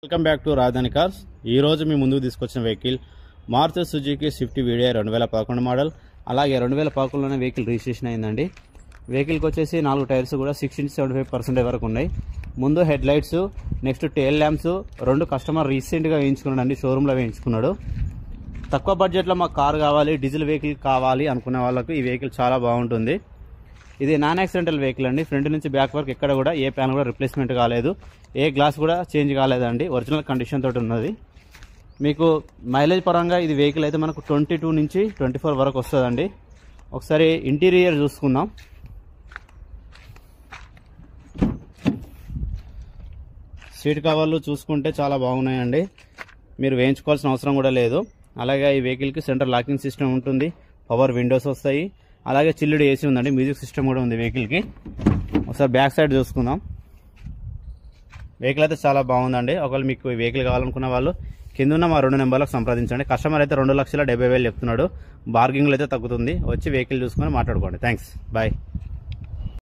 Welcome back to Rajdhani cars. ఈ రోజు మీ ముందుకు తీసుకొచ్చిన vehicle Maruti Suzuki Swift video 2011 model. అలాగే 2011లోనే వెహికల్ రిజిస్ట్రేషన్ అయిందండి. వెహికల్కి వచ్చేసి 4 టైర్స్ కూడా 60-75% వరకు ఉన్నాయి. ముందు head lights, next tail lamps 2 customer రీసెంట్గా వేయించుకున్నాడు అండి, షోరూంలో వేయించుకున్నాడు. తక్కువ బడ్జెట్లో మాకు కార్ కావాలి, డీజిల్ వెహికల్ కావాలి అనుకునే వాళ్ళకు ఈ వెహికల్ చాలా బాగుంటుంది. ఇది నాన్ యాక్సిడెంటల్ వెహికల్ అండి. ఫ్రంట్ నుంచి బ్యాక్ వరకు ఎక్కడ కూడా ఏ ప్యాన్ కూడా రిప్లేస్మెంట్ కాలేదు, ఏ గ్లాస్ కూడా చేంజ్ కాలేదండి, ఒరిజినల్ కండిషన్ తోటి ఉన్నది. మీకు మైలేజ్ పరంగా ఇది వెహికల్ అయితే మనకు 22 నుంచి 24 వరకు వస్తుందండి. ఒకసారి ఇంటీరియర్ చూసుకుందాం. సీట్ కవర్లు చూసుకుంటే చాలా బాగున్నాయండి, మీరు వేయించుకోవాల్సిన అవసరం కూడా లేదు. అలాగే ఈ వెహికల్కి సెంటర్ లాకింగ్ సిస్టమ్ ఉంటుంది, పవర్ విండోస్ వస్తాయి, అలాగే చిల్లుడు ఏసీ ఉందండి, మ్యూజిక్ సిస్టమ్ కూడా ఉంది వెహికల్కి. ఒకసారి బ్యాక్ సైడ్ చూసుకుందాం. వెహికల్ అయితే చాలా బాగుందండి. ఒకవేళ మీకు ఈ వెహికల్ కావాలనుకున్న వాళ్ళు కింద ఉన్న మా 2 నెంబర్లకు సంప్రదించండి. కస్టమర్ అయితే 2,70,000 చెప్తున్నాడు, బార్గింగ్లో అయితే తగ్గుతుంది. వచ్చి వెహికల్ చూసుకొని మాట్లాడుకోండి. Thanks, bye.